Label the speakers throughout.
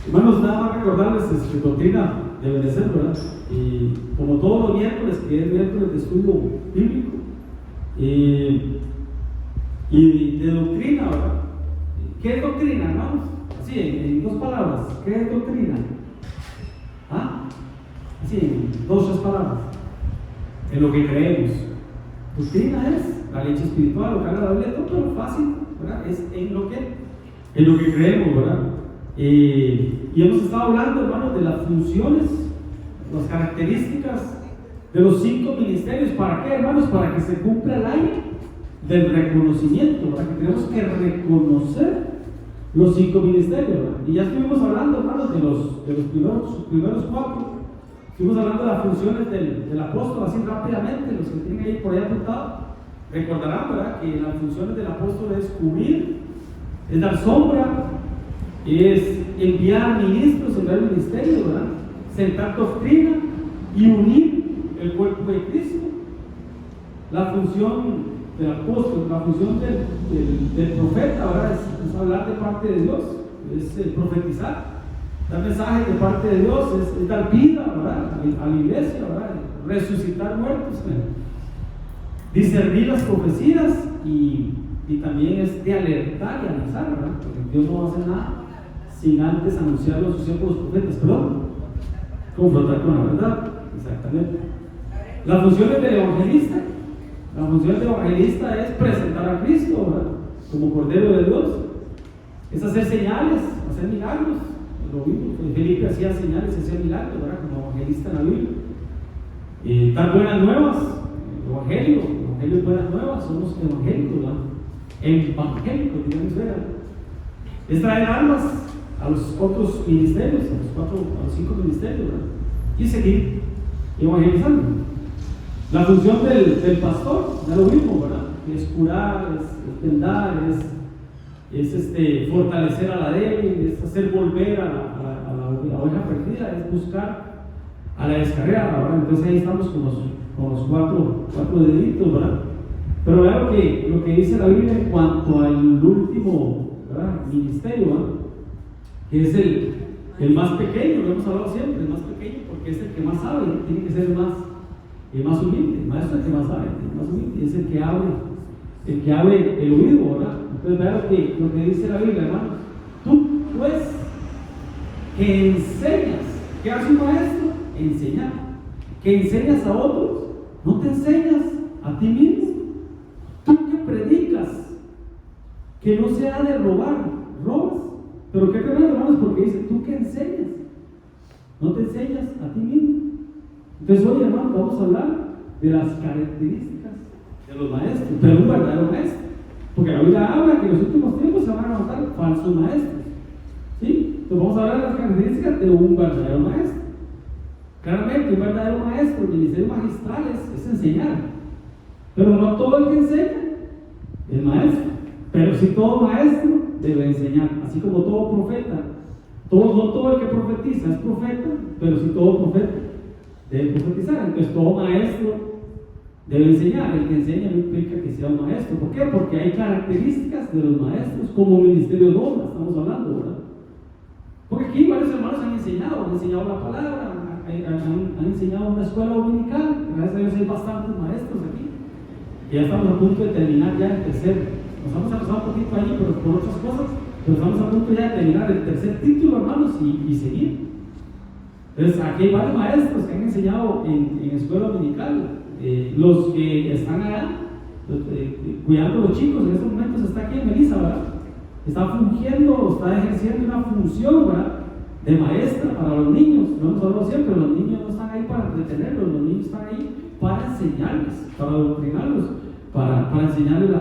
Speaker 1: Hermanos, nada más recordarles doctrina de obedecer, ¿verdad? Y como todos los miércoles, que es miércoles de estudio bíblico, y de doctrina, ¿verdad? ¿Qué es doctrina, hermanos? Así, en dos palabras, ¿qué es doctrina? ¿Ah? Así, en dos, tres palabras. En lo que creemos. Doctrina es la leche espiritual, lo que habla la Biblia, todo, pero fácil, ¿verdad? Es en lo que creemos, ¿verdad? Y hemos estado hablando, hermanos, de las funciones, las características de los 5 ministerios. ¿Para qué, hermanos? Para que se cumpla el año del reconocimiento, para que tenemos que reconocer los 5 ministerios, ¿verdad? Y ya estuvimos hablando, hermanos, de los primeros 4. Estuvimos hablando de las funciones del apóstol, así rápidamente, los que tienen ahí por ahí apuntado, recordarán, ¿verdad?, que las funciones del apóstol es cubrir, es dar sombra, es enviar ministros, enviar el ministerio, ¿verdad?, sentar doctrina y unir el cuerpo de Cristo. La función del apóstol, la función del profeta, ¿verdad?, es hablar de parte de Dios, es profetizar, dar mensajes de parte de Dios, es dar vida, ¿verdad?, a la iglesia, ¿verdad?, resucitar muertos, discernir las profecías y también es de alertar y avisar, ¿verdad?, porque Dios no va a hacer nada sin antes anunciarlo a sus siervos profetas, perdón, confrontar con la verdad, exactamente. Las funciones del evangelista, la función del evangelista es presentar a Cristo, ¿verdad?, como Cordero de Dios, es hacer señales, hacer milagros. Lo vimos, Felipe hacía señales, hacía milagros, ¿verdad?, como evangelista en la Biblia. Dar buenas nuevas, el evangelio es buenas nuevas, somos evangélicos, ¿verdad?, evangélicos, digamos, ¿verdad? Es traer almas a los otros ministerios, a los 5 ministerios, ¿verdad?, y seguir evangelizando. La función del pastor, ya lo vimos, ¿verdad?, es curar, es vendar, es fortalecer a la débil, es hacer volver a la oveja perdida, es buscar a la descarriada, ¿verdad? Entonces ahí estamos con los cuatro deditos, ¿verdad? Pero vean lo que dice la Biblia en cuanto al último, ¿verdad?, ministerio, ¿verdad?, que es el más pequeño, lo hemos hablado siempre, el más pequeño, porque es el que más sabe, tiene que ser más humilde. El maestro es el que más sabe, el más humilde, es el que abre el oído, ¿verdad? Entonces vean lo que dice la Biblia, hermano. Tú, pues, que enseñas, ¿qué hace un maestro? Enseñar. Que enseñas a otros, no te enseñas a ti mismo. Tú que predicas que no se ha de robar, robas. Pero qué tremendo, hermanos, porque dice, tú que enseñas, no te enseñas a ti mismo. Entonces hoy, hermano, vamos a hablar de las características de los maestros, pero un verdadero maestro, porque la Biblia habla que en los últimos tiempos se van a levantar falsos maestros, ¿sí? Entonces vamos a hablar de las características de un verdadero maestro. Claramente, un verdadero maestro, el ministerio magistral es enseñar, pero no todo el que enseña es maestro, pero sí todo maestro debe enseñar, así como todo profeta. No todo el que profetiza es profeta, pero sí todo profeta debe profetizar. Entonces todo maestro debe enseñar. El que enseña no implica que sea un maestro. ¿Por qué? Porque hay características de los maestros, como ministerio de obra, estamos hablando, ¿verdad? Porque aquí varios hermanos han enseñado la palabra, han enseñado una escuela dominical. Gracias a Dios hay bastantes maestros aquí. Y ya estamos a punto de terminar ya el tercer. Nos vamos a pasar un poquito ahí por otras cosas, pero estamos a punto ya de terminar el tercer título, hermanos, y seguir. Entonces, aquí hay varios maestros que han enseñado en escuela dominical. Los que están allá, cuidando a los chicos, en estos momentos está aquí en Melissa, ¿verdad? Está fungiendo, está ejerciendo una función, ¿verdad?, de maestra para los niños. Lo hemos hablado siempre, los niños no están ahí para entretenerlos, los niños están ahí para enseñarles, para adoctrinarlos, para enseñarles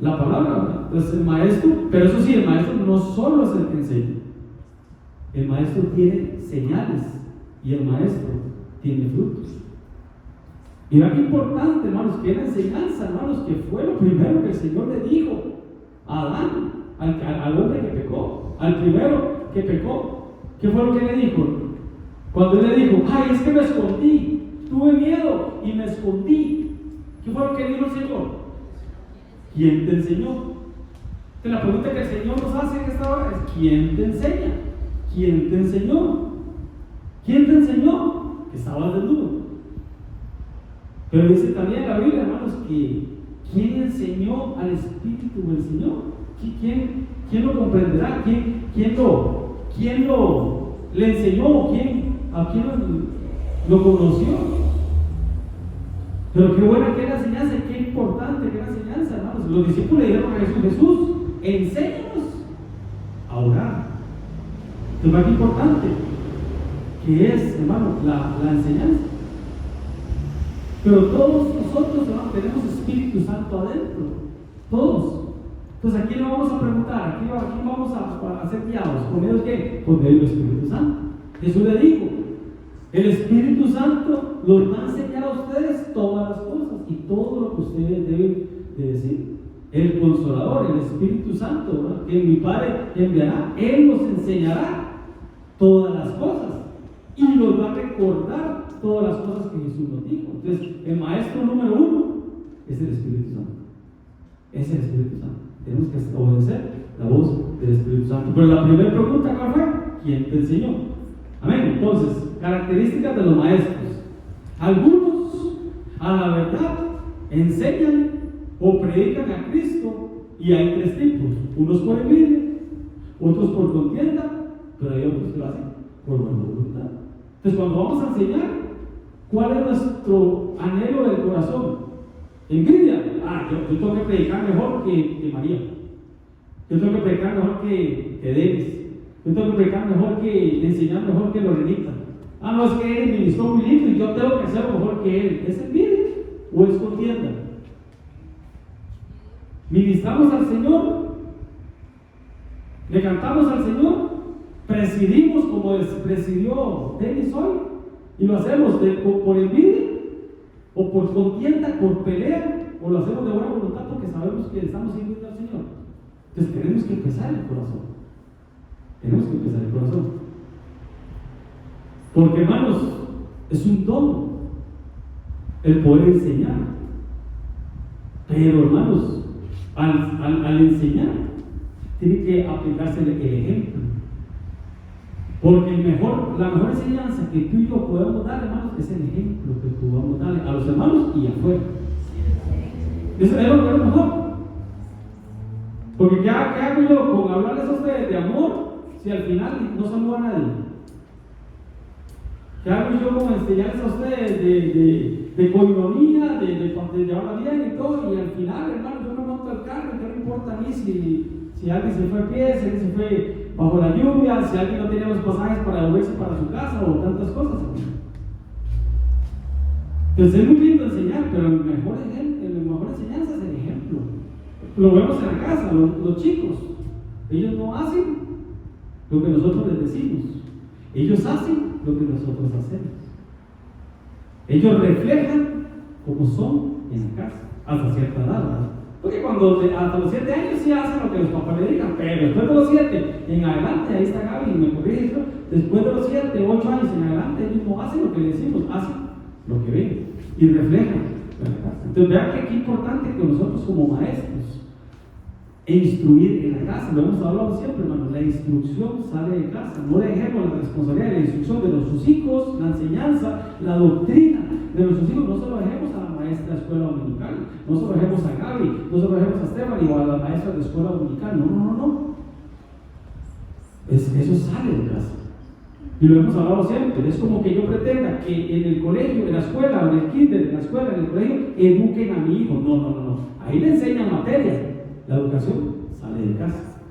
Speaker 1: la palabra, ¿verdad? Entonces el maestro, pero eso sí, el maestro no solo es el que enseña, el maestro tiene señales y el maestro tiene frutos. Y vean qué importante, hermanos, que la enseñanza, hermanos, que fue lo primero que el Señor le dijo a Adán, al hombre que pecó, al primero que pecó. ¿Qué fue lo que le dijo? Cuando él le dijo, ay, es que me escondí, tuve miedo y me escondí. ¿Qué fue lo que dijo el Señor? ¿Quién te enseñó? Entonces, la pregunta que el Señor nos hace en esta hora es: ¿quién te enseña? ¿quién te enseñó? ¿Quién te enseñó? Que estabas desnudo. Pero dice también la Biblia, hermanos, que ¿quién enseñó al Espíritu del Señor? ¿Quién lo comprenderá? ¿Quién le enseñó? ¿A quién lo conoció? Pero qué buena que es la enseñanza, qué importante que es la enseñanza, hermanos. Los discípulos le dijeron a Jesús, enséñanos a orar. Entonces, qué importante que es, hermano, la enseñanza. Pero todos nosotros, hermano, tenemos Espíritu Santo adentro. Todos. Entonces, ¿a quién le vamos a preguntar? ¿A quién vamos a ser guiados? ¿Por medio de qué? Por medio del Espíritu Santo. Jesús le dijo, el Espíritu Santo los va a enseñar a ustedes todas las cosas y todo lo que ustedes deben de decir. El Consolador, el Espíritu Santo, ¿verdad?, que mi Padre enviará, Él nos enseñará todas las cosas y nos va a recordar todas las cosas que Jesús nos dijo. Entonces, el maestro número 1 es el Espíritu Santo. Es el Espíritu Santo. Tenemos que obedecer la voz del Espíritu Santo. Pero la primera pregunta, ¿cuál fue? ¿Quién te enseñó? Amén. Entonces, características de los maestros. Algunos, a la verdad, enseñan o predican a Cristo, y hay 3 tipos: unos por envidia, otros por contienda, pero hay otros que lo hacen por buena voluntad. Entonces, cuando vamos a enseñar, ¿cuál es nuestro anhelo del corazón? Envidia. Yo tengo que predicar mejor que María. Yo tengo que predicar mejor que Denis. Yo tengo que predicar mejor enseñar mejor que Lorenita. No, es que él ministró muy lindo y yo tengo que hacerlo mejor que él. ¿Es envidia o es contienda? Ministramos al Señor, le cantamos al Señor, presidimos como presidió Denis hoy, y lo hacemos por envidia o por contienda, por pelea, o lo hacemos de buena voluntad porque sabemos que estamos sirviendo al Señor. Entonces tenemos que empezar el corazón. Tenemos que empezar el corazón. Porque, hermanos, es un don el poder enseñar. Pero, hermanos, al enseñar, tiene que aplicarse el ejemplo. Porque la mejor enseñanza que tú y yo podemos dar, hermanos, es el ejemplo que podamos darle a los hermanos y afuera. Eso es lo mejor. Porque ¿qué hago yo con hablarles a ustedes de amor si al final no saludo a nadie? ¿Qué hago yo con enseñarles a ustedes de coinonía, de llevarla bien y todo? Y al final, hermano, yo me monto al carro y no me importa a mí si alguien se fue a pie, si alguien se fue bajo la lluvia, si alguien no tenía los pasajes para volverse para su casa o tantas cosas. Entonces es muy lindo enseñar, pero la mejor enseñanza es el ejemplo. Lo vemos en la casa, los chicos, ellos no hacen lo que nosotros les decimos, ellos hacen lo que nosotros hacemos. Ellos reflejan como son en la casa, hasta cierta edad, ¿verdad? Porque hasta los 7 años sí hacen lo que los papás le digan, pero después de los 7 en adelante, ahí está Gaby, me corrige, después de los 7, 8 años en adelante, ellos no hacen lo que le decimos, hacen lo que ven y reflejan en la casa. Entonces vean que qué importante que nosotros como maestros instruir en la casa. Lo hemos hablado siempre, hermano. La instrucción sale de casa. No dejemos la responsabilidad de la instrucción de nuestros hijos, la enseñanza, la doctrina de nuestros hijos. No se lo dejemos a la maestra de escuela dominical, no se lo dejemos a Gaby, no se lo dejemos a Esteban o a la maestra de escuela dominical. No. Eso sale de casa. Y lo hemos hablado siempre. Es como que yo pretenda que en el colegio, en la escuela, en el kinder, en la escuela, en el colegio, eduquen a mi hijo. No. Ahí le enseñan materia. La educación sale de casa.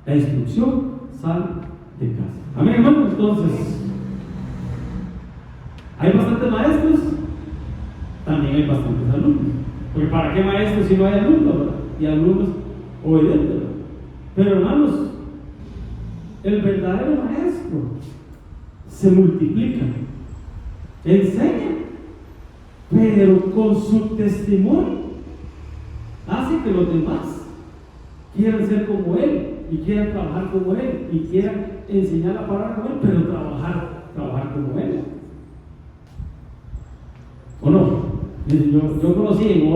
Speaker 1: La instrucción sale de casa. Amén, hermano. Entonces, hay bastantes maestros, también hay bastantes alumnos. Porque ¿para qué maestros si no hay alumnos, verdad? Y alumnos obedientes, ¿verdad? Pero, hermanos, el verdadero maestro se multiplica, enseña, pero con su testimonio hace que los demás quieran ser como él y quieran trabajar como él y quieran enseñar la palabra como él, pero trabajar como él. ¿O no? Yo conocí en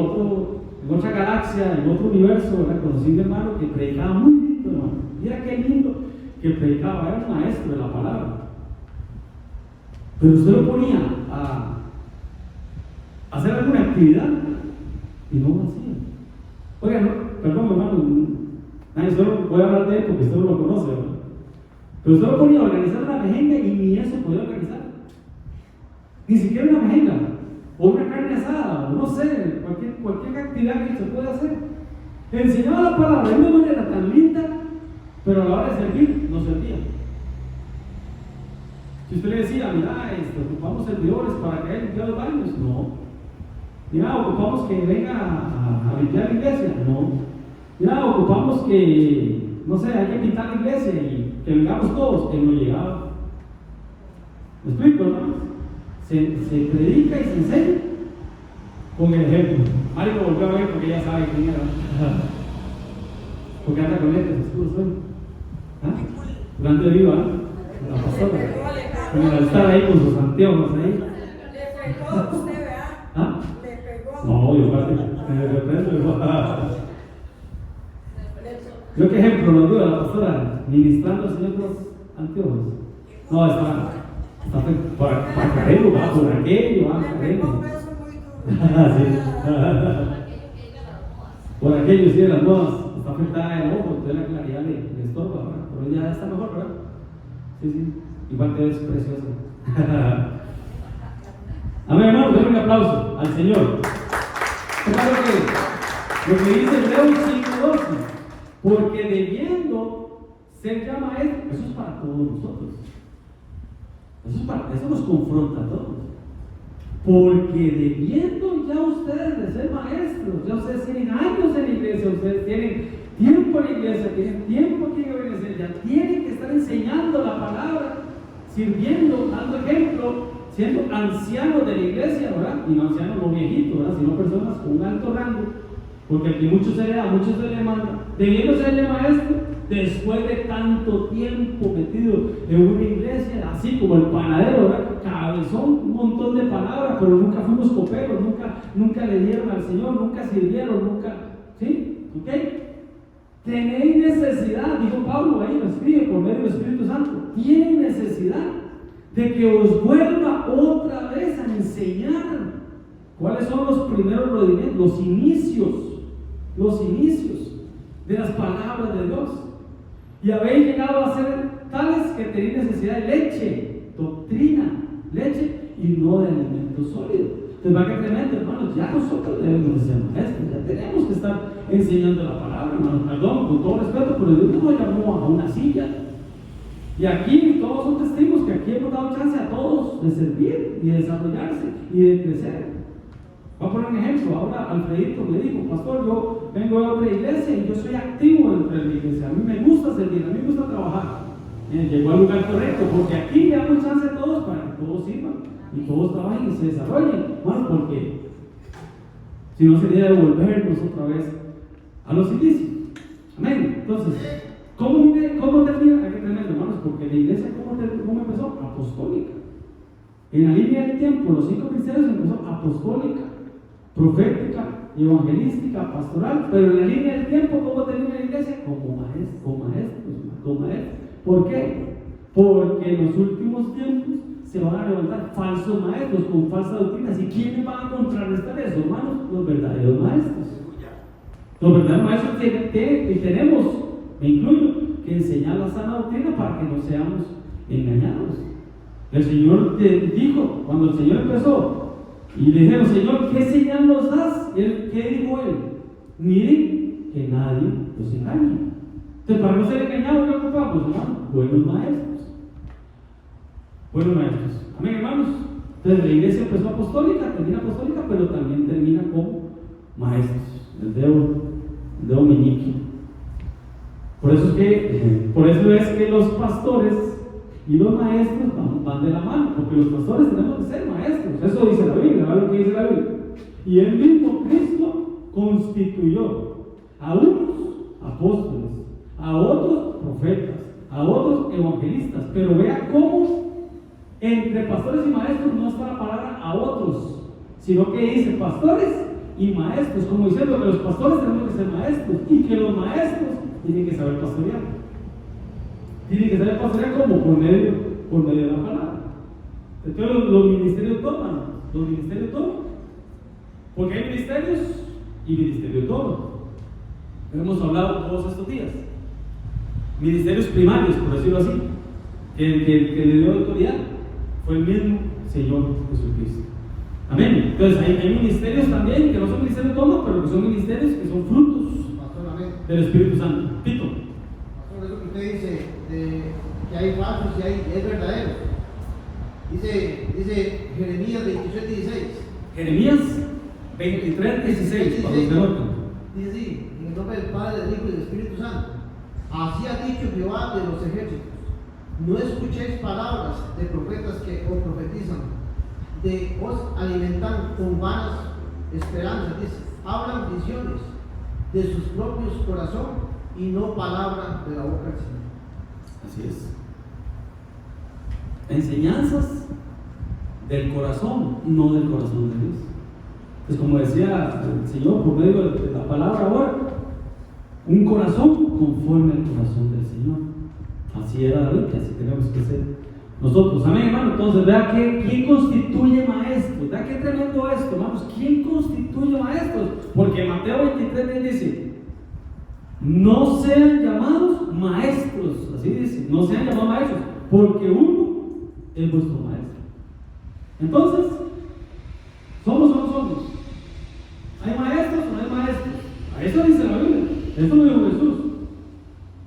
Speaker 1: otra galaxia, en otro universo, ¿verdad? Conocí a un hermano que predicaba muy lindo, hermano. Mira qué lindo que predicaba, era un maestro de la palabra. Pero usted lo ponía a hacer alguna actividad y no lo hacía. Oiga, no, perdón, hermano, solo voy a hablar de él porque usted no lo conoce, ¿verdad? Pero usted lo ponía a organizar una mejenga y ni eso podía organizar. Ni siquiera una mejenga, o una carne asada, o no sé, cualquier actividad que se pueda hacer. Enseñaba la palabra de una manera tan linda, pero a la hora de servir, no servía. Si usted le decía, mira, ocupamos servidores para que él limpie los baños, no. Mira, ocupamos que venga a limpiar la iglesia, no. Mira, ocupamos que, no sé, hay que pintar la iglesia y que vengamos todos, que no llegaba. ¿Me explico, hermanos? Se predica y se enseña con el ejemplo. Mario lo volvió a ver porque ya sabe quién era. Porque anda con lentes oscuros hoy. Durante el viva, la pastora. Con el altar ahí con sus anteojos ahí.
Speaker 2: Le pegó usted, ¿verdad?
Speaker 1: ¿Ah?
Speaker 2: Le pegó.
Speaker 1: No, yo casi me reprendo. Yo qué ejemplo nos dio la pastora ministrando al Señor los anteojos. No, está para Carrero, va por aquello, va
Speaker 2: Le pegó un
Speaker 1: Carrero.
Speaker 2: beso muy duro.
Speaker 1: Por aquello, sí, de las modas, está afectada el ojo, entonces la claridad le estorba, ¿verdad? Pero ya está mejor, ¿verdad? Sí, igual te ves precioso. Amén, hermano, denle un aplauso al Señor. Claro que lo que dice Hebreos 5:12, porque debiendo ser ya maestro, eso es para todos nosotros. Eso nos confronta a todos. Porque debiendo ya ustedes de ser maestros, ya ustedes tienen años en la iglesia, ustedes tienen tiempo en la iglesia, tienen tiempo aquí en obedecer, ya tienen que estar enseñando la palabra, sirviendo, dando ejemplo, siendo ancianos de la iglesia, ¿verdad? Y no ancianos no viejitos, ¿verdad? Sino personas con un alto rango, porque aquí mucho se le da, mucho se le manda, debiendo serle maestro, después de tanto tiempo metido en una iglesia, así como el panadero, ¿verdad? Cabezón, un montón de palabras, pero nunca fuimos coperos, nunca le dieron al Señor, nunca sirvieron, nunca, ¿sí? ¿Ok? Tenéis necesidad, dijo Pablo ahí, lo escribe por medio del Espíritu Santo, tienen necesidad de que os vuelva otra vez a enseñar cuáles son los primeros rudimentos, los inicios de las palabras de Dios. Y habéis llegado a ser tales que tenéis necesidad de leche, doctrina, leche y no de alimento sólido. Entonces va que tremendo, hermanos, ya nosotros debemos ser maestros, ya tenemos que estar enseñando la palabra, hermanos, perdón, con todo respeto, pero Dios nos llamó a una silla. Y aquí todos son testigos que aquí hemos dado chance a todos de servir y de desarrollarse y de crecer. Voy a poner un ejemplo. Ahora Alfredito me dijo, pastor, yo vengo de otra iglesia y yo soy activo dentro de la iglesia. A mí me gusta servir, a mí me gusta trabajar. Llegó al lugar correcto, porque aquí le damos chance a todos para que todos sirvan y todos trabajen y se desarrollen. Bueno, porque si no sería devolvernos otra vez a los inicios. Amén. Entonces, ¿cómo termina? Qué tremendo, hermanos, porque la iglesia, ¿cómo empezó? Apostólica. En la línea del tiempo, los 5 cristianos empezó apostólica, profética, evangelística, pastoral, pero en la línea del tiempo, ¿cómo termina la iglesia? Como maestros. ¿Por qué? Porque en los últimos tiempos se van a levantar falsos maestros con falsas doctrinas. ¿Y quiénes van a contrarrestar eso, hermanos? Los verdaderos maestros. Los verdaderos maestros tenemos, me incluyo, que enseñar la sana doctrina para que no seamos engañados. El Señor dijo, cuando el Señor empezó, y le dijeron, Señor, ¿qué señal nos das? ¿Qué dijo él? Miren que nadie los engañe. Entonces, para no ser engañados, ¿qué ocupamos, hermanos? Buenos maestros. Amén, hermanos. Entonces, la iglesia empezó apostólica, termina apostólica, pero también termina como maestros. El dedo meñique. Por eso es que los pastores y los maestros van de la mano, porque los pastores tenemos que ser maestros. Eso dice la Biblia, ¿verdad lo que dice la Biblia? Y el mismo Cristo constituyó a unos apóstoles, a otros profetas, a otros evangelistas. Pero vea cómo entre pastores y maestros no está la palabra a otros, sino que dice pastores y maestros, como diciendo que los pastores tenemos que ser maestros y que los maestros tienen que saber pastorear. tiene que saber pastorear como por medio de la palabra. Entonces los ministerios toman, porque hay ministerios y ministerio toman. Hemos hablado todos estos días. Ministerios primarios, por decirlo así, que le dio autoridad fue el mismo Señor Jesucristo. Amén. Entonces hay ministerios también que no son ministerios todos, pero que son ministerios que son frutos del Espíritu Santo. Pito.
Speaker 3: Pastor, eso que usted dice que hay falsos y es verdadero. Dice Jeremías 23:16.
Speaker 1: Jeremías 23:16, para los que notan.
Speaker 3: Dice así, en el nombre del Padre, del Hijo y del Espíritu Santo. Así ha dicho Jehová de los ejércitos: no escuchéis palabras de profetas que os profetizan, os alimentan con vanas esperanzas, dice, hablan visiones de sus propios corazones y no palabra de la boca del Señor.
Speaker 1: Así es. Enseñanzas del corazón, no del corazón de Dios. Pues como decía el Señor por medio de la palabra ahora, un corazón conforme al corazón del Señor. Así era David, así tenemos que ser nosotros. Amén, hermano. Entonces, vea quién constituye maestros. Vea qué tremendo esto, hermanos. ¿Quién constituye maestros? Porque Mateo 23 dice: no sean llamados maestros. Así dice: no sean llamados maestros, porque uno es vuestro maestro. Entonces, ¿somos o no somos? ¿Hay maestros o no hay maestros? A eso dice la Biblia. Esto lo dijo Jesús.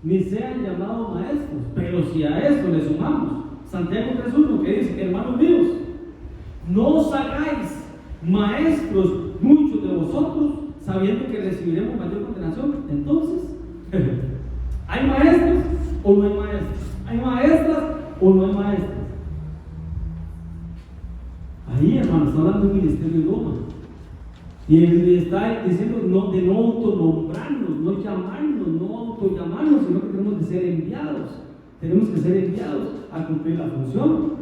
Speaker 1: Ni sean llamados maestros. Pero si a esto le sumamos Santiago 3:1, que dice: hermanos míos, no os hagáis maestros muchos de vosotros, sabiendo que recibiremos mayor condenación. Entonces, ¿hay maestros o no hay maestros? ¿Hay maestras o no hay maestras? Ahí, hermanos, está hablando del ministerio de Roma. Y está diciendo de no autonombrarnos, no llamarnos, no autollamarnos, sino que tenemos que ser enviados. Tenemos que ser enviados a cumplir la función.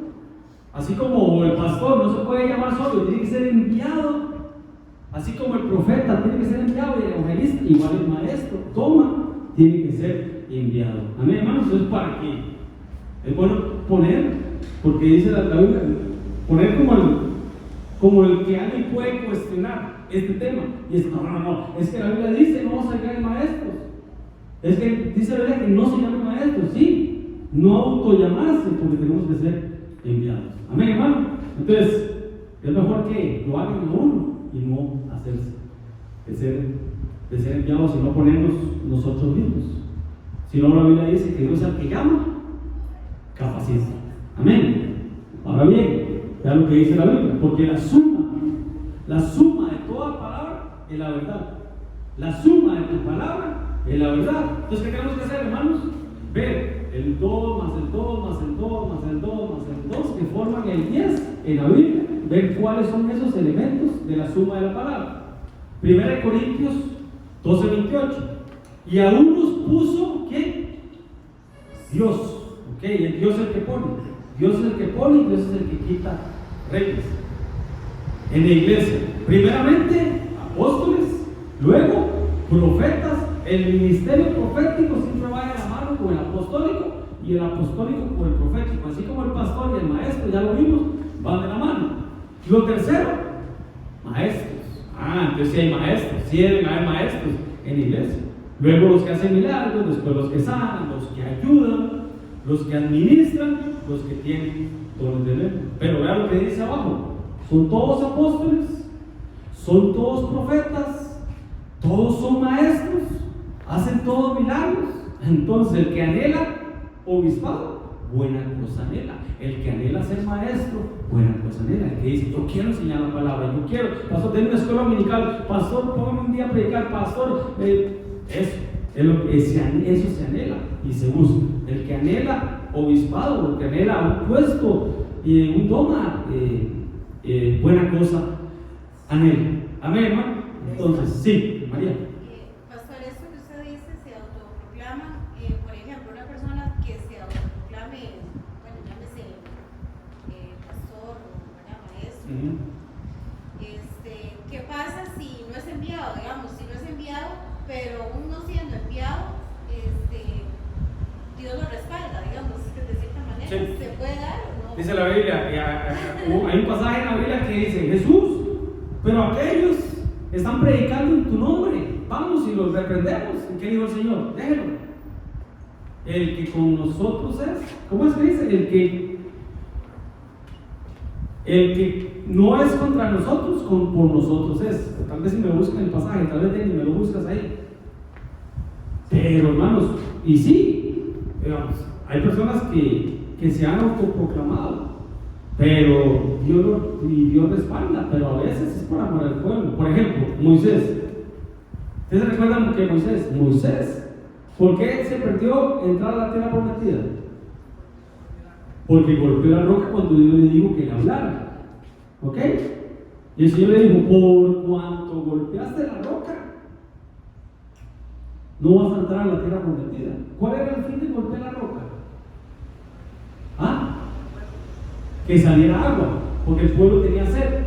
Speaker 1: Así como el pastor no se puede llamar solo, tiene que ser enviado. Así como el profeta tiene que ser enviado y el evangelista, igual el maestro, tiene que ser enviado. Amén, hermanos. Entonces, ¿para qué? Es bueno poner, porque dice la Biblia, poner como el que alguien puede cuestionar este tema. Y es: no, es que la Biblia dice no se llamen maestros. Es que dice la Biblia que no se llamen maestros, sí, no autollamarse, porque tenemos que ser enviados. Amén, hermano. Entonces, es mejor que lo hagan uno y no hacerse de ser enviados y no ponernos nosotros mismos. Si no, la Biblia dice que Dios es el que llama, capacita. Amén. Ahora bien, vean lo que dice la Biblia, porque la suma de toda palabra es la verdad. La suma de tu palabra es la verdad. Entonces, ¿qué tenemos que hacer, hermanos? Ver el 2 más el 2 más el 2 más el 2 más el 2 que forman el 10 en la Biblia. Ver cuáles son esos elementos de la suma de la palabra. 1 Corintios 12:28. Y aún nos puso, ¿qué? Dios. ¿Ok? El Dios es el que pone. Dios es el que pone y Dios es el que quita reyes en la iglesia. Primeramente apóstoles, luego profetas. El ministerio profético siempre va de la mano con el apostólico y el apostólico con el profético, así como el pastor y el maestro, ya lo vimos, van de la mano. Lo tercero, maestros. Entonces sí hay maestros, sí deben haber maestros en la iglesia. Luego los que hacen milagros, después los que sanan, los que ayudan, los que administran, los que tienen dones de lengua. Pero vean lo que dice abajo: son todos apóstoles, son todos profetas, todos son maestros, hacen todos milagros. Entonces el que anhela obispado, buena cosa anhela. El que anhela ser maestro, buena cosa anhela. El que dice: yo quiero enseñar la palabra, yo quiero, pastor, denme una escuela dominical, pastor, póngame un día a predicar, pastor, eso se anhela y se busca. El que anhela obispado, el que anhela un puesto, un doma, buena cosa anhela. Amén, hermano. Entonces, sí, María.
Speaker 4: Pastor, esto que usted dice se autoproclama, por ejemplo, una persona que se autoproclame, bueno, llámese pastor o maestro. ¿Qué pasa si no es enviado? Digamos, si no es enviado, pero uno siendo enviado, Dios lo respalda, digamos. puede dar o no?
Speaker 1: Dice la Biblia, hay un pasaje en la Biblia que dice: Jesús, pero aquellos están predicando en tu nombre, vamos y los reprendemos. ¿Y qué dijo el Señor? Déjenlo. El que con nosotros es, ¿cómo es que dice? El que no es contra nosotros, por nosotros es. Tal vez si me buscan el pasaje, tal vez ni me lo buscas ahí. Pero hermanos, y sí, digamos, hay personas que se han autoproclamado, pero Dios respalda, pero a veces es por amor al pueblo. Por ejemplo, Moisés. ¿Ustedes se recuerdan que Moisés, ¿por qué se perdió entrar a la tierra prometida? Porque golpeó la roca cuando Dios le dijo que le hablara. ¿Ok? Y el Señor le dijo: por cuanto golpeaste la roca, no vas a entrar a la tierra prometida. ¿Cuál era el fin de golpear la roca? Que saliera agua, porque el pueblo tenía sed.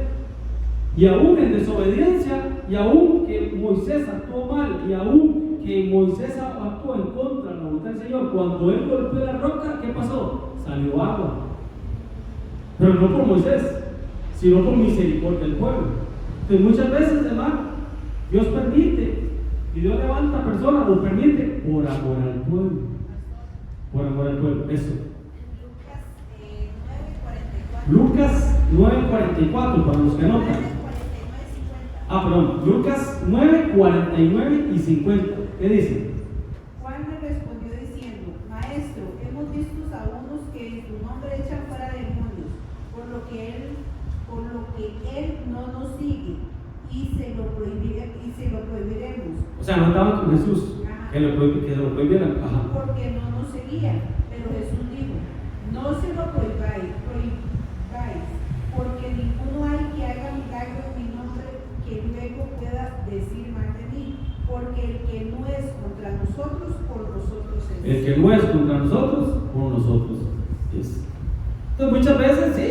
Speaker 1: Y aún en desobediencia, y aún que Moisés actuó mal, y aún que Moisés actuó en contra de la voluntad del Señor, cuando él golpeó la roca, ¿qué pasó? Salió agua. Pero no por Moisés, sino por misericordia del pueblo. Entonces muchas veces, hermano, Dios permite, y Dios levanta personas, lo permite por amor al pueblo. Por amor al pueblo, eso. Lucas 9:44, para los que anotan. Perdón, Lucas 9, 49 y 50. ¿Qué dice?
Speaker 5: Juan le respondió diciendo: Maestro, hemos visto a unos que en tu nombre echan fuera demonios, por lo que él no nos sigue, y se lo prohibiremos.
Speaker 1: O sea, no andaban con Jesús, que se lo prohibieran.
Speaker 5: Porque no nos seguía. Pero Jesús dijo: No se lo prohibáis, porque ninguno hay que haga milagro en mi nombre que luego pueda decir mal de mí, porque el que no es contra nosotros, por nosotros es.
Speaker 1: El que no es contra nosotros, por nosotros es. Entonces muchas veces sí,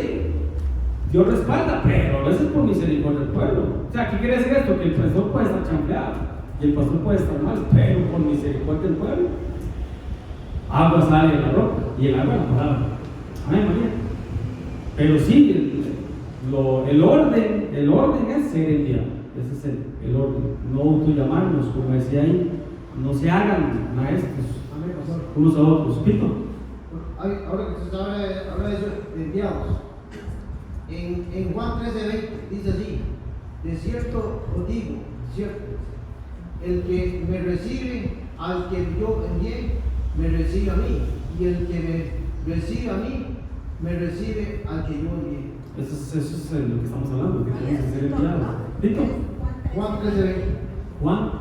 Speaker 1: Dios respalda, pero a veces por misericordia del pueblo. O sea, ¿qué quiere decir esto? Que el pastor puede estar chambeado y el pastor puede estar mal, pero por misericordia del pueblo, agua sale de la roca y el agua es la palabra. Amén, María. Pero sí, el orden es ser enviado. Ese es el orden. No autollamarnos, como decía ahí, no se hagan maestros unos a otros. Pito.
Speaker 3: Ahora que se habla de eso, de enviados. En Juan 13:20 dice así: de cierto os digo, cierto, el que me recibe al que yo envié, me recibe a mí, y el que me recibe a mí, me recibe al que yo envié.
Speaker 1: Eso es de lo que estamos hablando, que tenemos que ser enviados. ¿Pito?
Speaker 3: Juan 13:20.
Speaker 1: Juan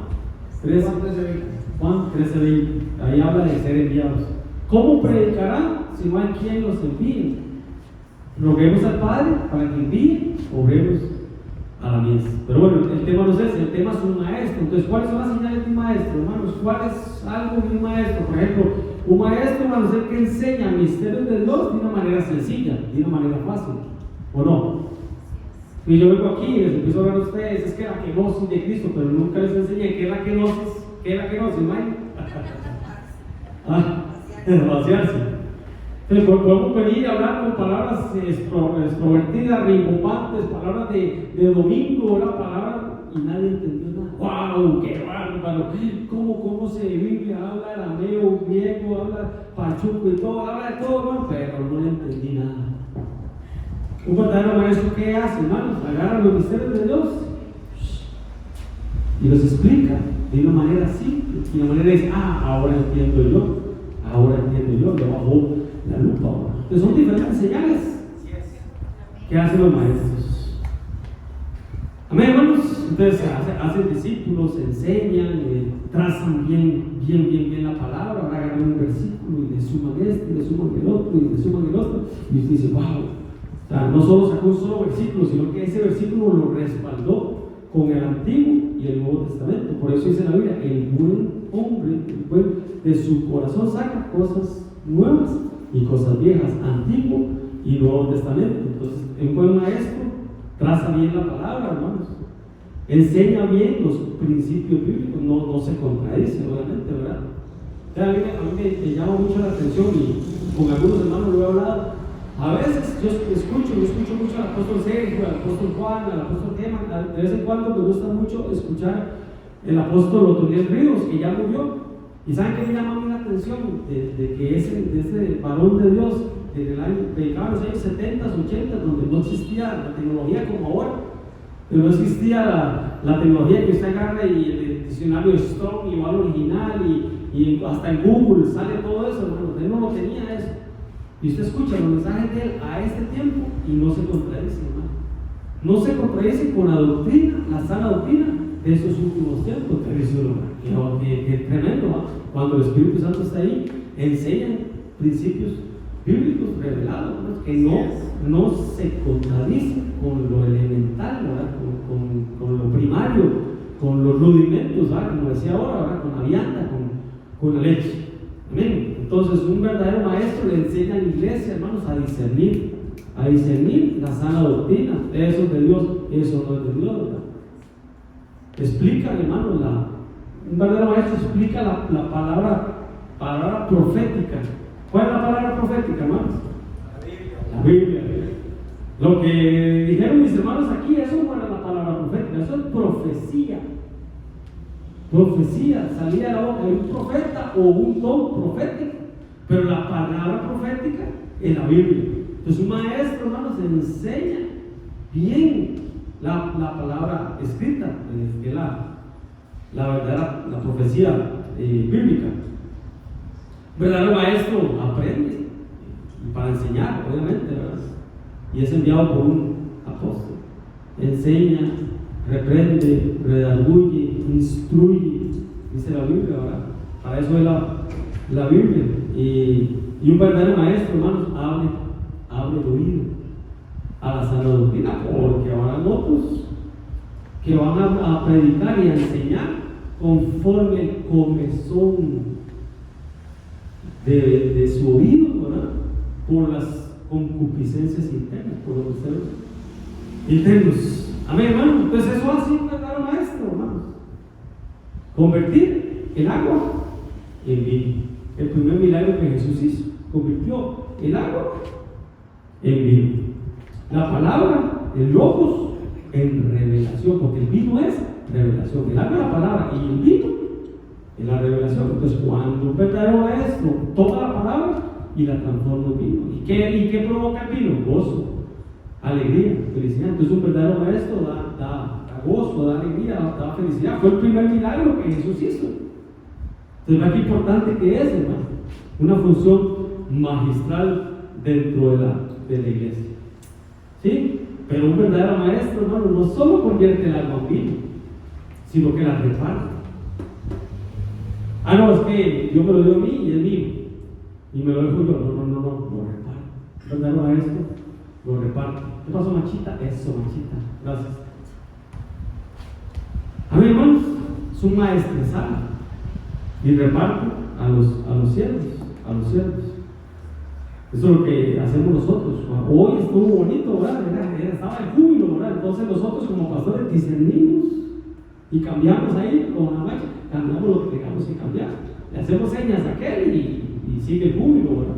Speaker 1: 13:20. Ahí habla de ser enviados. ¿Cómo predicarán si no hay quien los envíe? Roguemos al Padre para que envíe, obremos a la mies. Pero bueno, el tema no es ese, el tema es un maestro. Entonces, ¿cuáles son las señales de un maestro, hermanos? ¿Cuál es algo de un maestro? Por ejemplo, un maestro, hermanos, es el que enseña misterios de Dios de una manera sencilla, de una manera fácil, ¿o no? Y yo vengo aquí y les empiezo a hablar a ustedes, es que la kenosis de Cristo, pero nunca les enseñé qué es la kenosis. ¿Qué es la kenosis, Mike? Vaciarse. Entonces podemos venir a hablar con palabras extrovertidas, rimbombantes, palabras de domingo, ¿verdad? Palabras, y nadie entendió nada. ¡Wow! ¡Qué bárbaro! ¿Cómo se Biblia habla arameo, griego, habla pachuco y todo, habla de todo, hermano? Pero no le entendí nada. Un verdadero maestro, ¿qué hace, hermanos? Agarra los misterios de Dios y los explica de una manera simple. Y de una manera dice: ahora entiendo yo, le bajó la lupa ahora. Entonces son diferentes señales que hacen los maestros. Amén, hermanos. Entonces hacen discípulos, enseñan, trazan bien la palabra. Ahora agarran un versículo y le suman este, y le suman el otro, y le suman el otro, y usted dice: wow. O sea, no solo sacó un solo versículo, sino que ese versículo lo respaldó con el Antiguo y el Nuevo Testamento. Por eso dice la Biblia: el buen hombre, de su corazón saca cosas nuevas y cosas viejas, Antiguo y Nuevo Testamento. Entonces, un buen maestro traza bien la palabra, hermanos, enseña bien los principios bíblicos, no se contradice, obviamente, ¿verdad? O sea, a mí me llama mucho la atención, y con algunos hermanos lo he hablado, A veces yo escucho mucho al apóstol Sergio, al apóstol Juan, al apóstol Geman. De vez en cuando me gusta mucho escuchar el apóstol Otoniel Ríos, que ya murió. ¿Y saben qué me llama a mí la atención? De que ese varón de Dios, en el año, predicaba en los años 70, 80, donde no existía la tecnología como ahora, pero no existía la tecnología que usted agarra y el diccionario Strong y va al original y hasta en Google sale todo eso, hermano. Él no lo tenía eso. Y usted escucha los mensajes de él a este tiempo y no se contradice, hermano. No se contradice con la doctrina, la sana doctrina de esos últimos tiempos. Que tremendo, ¿no? Cuando el Espíritu Santo está ahí, enseñan principios bíblicos revelados, ¿no? Que no se contradicen con lo elemental, ¿verdad? Con lo primario, con los rudimentos, ¿verdad? Como decía ahora, ¿verdad? Con la vianda, con la leche. Amén. Entonces, un verdadero maestro le enseña a la iglesia, hermanos, a discernir la sana doctrina. Eso es de Dios, eso no es de Dios, ¿verdad? Explica, hermanos, un verdadero maestro explica la palabra profética. ¿Cuál es la palabra profética, hermanos? La Biblia. Lo que dijeron mis hermanos aquí, eso no era la palabra profética, eso es profecía. Profecía, salía de la boca de un profeta o un don profético, pero la palabra profética es la Biblia. Entonces un maestro, hermanos, enseña bien la palabra escrita, que es la verdadera, la profecía bíblica. Verdadero maestro aprende para enseñar, obviamente, ¿verdad? Y es enviado por un apóstol. Enseña, reprende, redarguye, instruye, dice la Biblia, ¿verdad? Para eso es la Biblia. Y un verdadero maestro, hermanos, abre el oído a la sana doctrina, porque habrá otros que van a predicar y a enseñar conforme el comezón de su oído, ¿verdad? Por las concupiscencias internas, por los deseos internos. Amén, hermano. Entonces eso hace un verdadero maestro, hermanos. Convertir el agua en vino. El primer milagro que Jesús hizo, convirtió el agua en vino. La palabra, el logos, en revelación, porque el vino es revelación. El agua es la palabra y el vino es la revelación. Entonces, cuando un verdadero maestro toma la palabra y la transforma en vino, ¿y qué provoca el vino? Gozo, alegría, felicidad. Entonces, un verdadero maestro da gozo, da alegría, da felicidad. Fue el primer milagro que Jesús hizo. Entonces, ¿verdad qué importante que es, hermano? Una función magistral dentro de la iglesia. ¿Sí? Pero un verdadero maestro, hermano, no solo convierte el agua en vino, sino que la reparte. No, es que yo me lo doy a mí y es mío, y me lo dejo yo. No, lo reparte. Un verdadero maestro lo reparte. ¿Qué pasó, Machita? Eso, Machita. Gracias. A mí, hermanos, es un maestresal y reparte a los siervos. Eso es lo que hacemos nosotros. Hoy estuvo bonito, ¿verdad? Estaba el júbilo, ¿verdad? Entonces nosotros como pastores discernimos y cambiamos ahí con la marcha, cambiamos lo que tengamos que cambiar. Le hacemos señas a aquel y sigue el júbilo, ¿verdad?